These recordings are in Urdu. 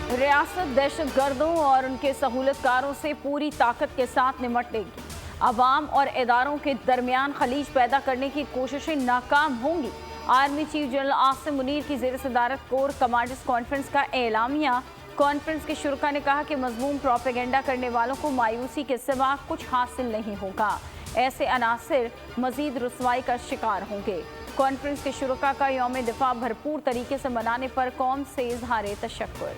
ریاست دہشت گردوں اور ان کے سہولتکاروں سے پوری طاقت کے ساتھ نمٹے گی۔ عوام اور اداروں کے درمیان خلیج پیدا کرنے کی کوششیں ناکام ہوں گی۔ Army chief general Asim Munir کی زیر صدارت کور کمانڈرز کانفرنس کا اعلامیہ۔ کانفرنس کے شرکاء نے کہا کہ مذموم پروپیگنڈا کرنے والوں کو مایوسی کے سوا کچھ حاصل نہیں ہوگا۔ ایسے عناصر مزید رسوائی کا شکار ہوں گے۔ کانفرنس کے شرکاء کا یوم دفاع بھرپور طریقے سے منانے پر قوم سے اظہار تشکر۔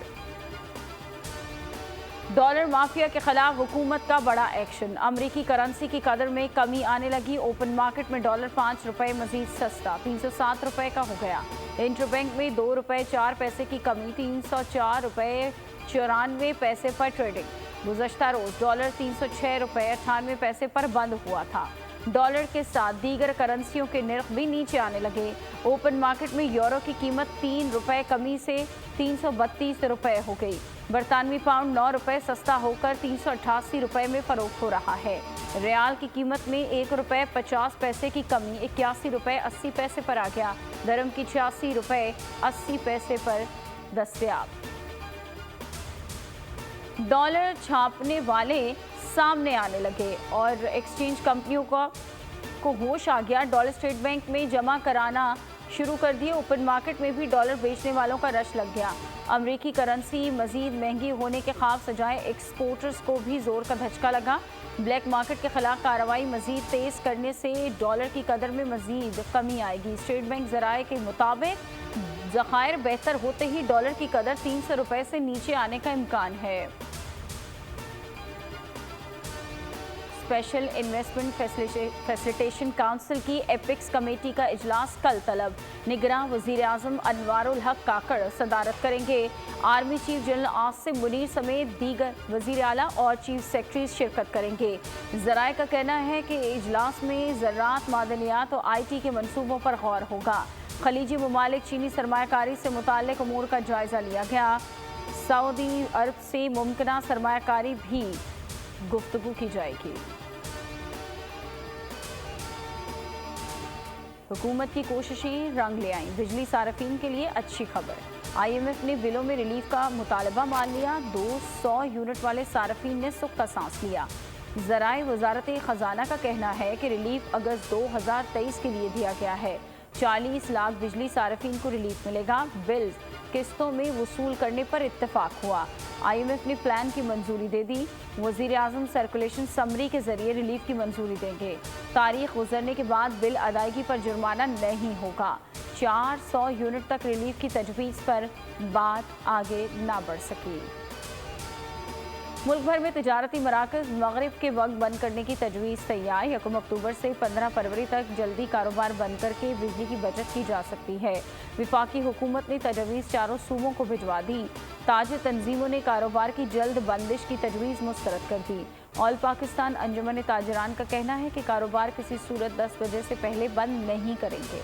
ڈالر مافیا کے خلاف حکومت کا بڑا ایکشن۔ امریکی کرنسی کی قدر میں کمی آنے لگی۔ اوپن مارکیٹ میں ڈالر 5 روپے مزید سستا 307 روپے کا ہو گیا۔ انٹر بینک میں 2 روپے 4 پیسے کی کمی 304 روپے 94 پیسے پر ٹریڈنگ۔ گزشتہ روز ڈالر 306 روپے 98 پیسے پر بند ہوا تھا۔ ڈالر کے ساتھ دیگر کرنسیوں کے نرخ بھی نیچے آنے لگے۔ اوپن مارکیٹ میں یورو کی قیمت 3 روپے کمی سے 332 روپے ہو گئی۔ برطانوی پاؤنڈ 9 روپے سستا ہو کر 388 روپے میں فروخت ہو رہا ہے۔ ریال کی قیمت میں 1 روپے 50 پیسے کی کمی 81 روپے 80 پیسے پر آ گیا۔ درہم کی 86 روپے 80 پیسے پر دستیاب۔ ڈالر چھاپنے والے سامنے آنے لگے اور ایکسچینج کمپنیوں کو ہوش آ گیا۔ ڈالر اسٹیٹ بینک میں جمع کرانا شروع کر دیے۔ اوپن مارکیٹ میں بھی ڈالر بیچنے والوں کا رش لگ گیا۔ امریکی کرنسی مزید مہنگی ہونے کے خواب سجائے ایکسپورٹرز کو بھی زور کا دھچکا لگا۔ بلیک مارکیٹ کے خلاف کارروائی مزید تیز کرنے سے ڈالر کی قدر میں مزید کمی آئے گی۔ اسٹیٹ بینک ذرائع کے مطابق ذخائر بہتر ہوتے ہی ڈالر کی قدر 300 روپے سے نیچے آنے کا امکان ہے۔ اسپیشل انویسٹمنٹ فیسیلیٹیشن کونسل کی ایپیکس کمیٹی کا اجلاس کل طلب۔ نگراں وزیر اعظم انوار الحق کاکڑ صدارت کریں گے۔ Army chief general Asim Munir سمیت دیگر وزیر اعلیٰ اور چیف سیکرٹریز شرکت کریں گے۔ ذرائع کا کہنا ہے کہ اجلاس میں زراعت، معدنیات اور آئی ٹی کے منصوبوں پر غور ہوگا۔ خلیجی ممالک چینی سرمایہ کاری سے متعلق امور کا جائزہ لیا گیا۔ سعودی عرب سے ممکنہ سرمایہ کاری بھی گفتگو کی جائے گی۔ حکومت کی کوششیں رنگ لے آئیں، بجلی صارفین کے لیے اچھی خبر۔ آئی ایم ایف نے بلوں میں ریلیف کا مطالبہ مان لیا۔ 200 یونٹ والے صارفین نے سکھ کا سانس لیا۔ ذرائع وزارت خزانہ کا کہنا ہے کہ ریلیف اگست 2023 کے لیے دیا گیا ہے۔ 40 لاکھ بجلی صارفین کو ریلیف ملے گا۔ بلز قسطوں میں وصول کرنے پر اتفاق ہوا۔ آئی ایم ایف نے پلان کی منظوری دے دی۔ وزیر اعظم سرکولیشن سمری کے ذریعے ریلیف کی منظوری دیں گے۔ تاریخ گزرنے کے بعد بل ادائیگی پر جرمانہ نہیں ہوگا۔ 400 یونٹ تک ریلیف کی تجویز پر بات آگے نہ بڑھ سکی۔ ملک بھر میں تجارتی مراکز مغرب کے وقت بند کرنے کی تجویز تیار۔ 1 اکتوبر سے 15 فروری تک جلدی کاروبار بند کر کے بجلی کی بچت کی جا سکتی ہے۔ وفاقی حکومت نے تجویز چاروں صوبوں کو بھجوا دی۔ تاجر تنظیموں نے کاروبار کی جلد بندش کی تجویز مسترد کر دی۔ آل پاکستان انجمن تاجران کا کہنا ہے کہ کاروبار کسی صورت 10 بجے سے پہلے بند نہیں کریں گے۔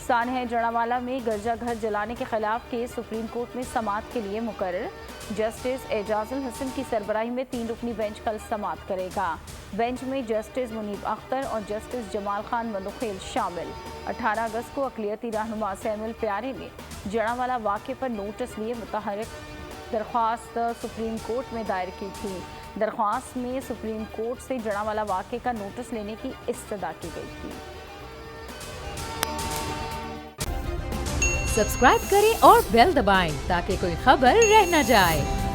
سانحہ جڑاوالا میں گرجا گھر جلانے کے خلاف کیس سپریم کورٹ میں سماعت کے لیے مقرر۔ جسٹس اعجاز الحسن کی سربراہی میں 3 رکنی بینچ کل سماعت کرے گا۔ بینچ میں جسٹس منیب اختر اور جسٹس جمال خان مدوخیل شامل۔ 18 اگست کو اقلیتی رہنما سیمول پیارے نے جڑاوالا واقعے پر نوٹس لیے متحرک درخواست سپریم کورٹ میں دائر کی تھی۔ درخواست میں سپریم کورٹ سے جڑاوالا واقعے کا نوٹس لینے کی استدعا کی گئی تھی۔ سبسکرائب کریں اور بیل دبائیں تاکہ کوئی خبر رہ نہ جائے۔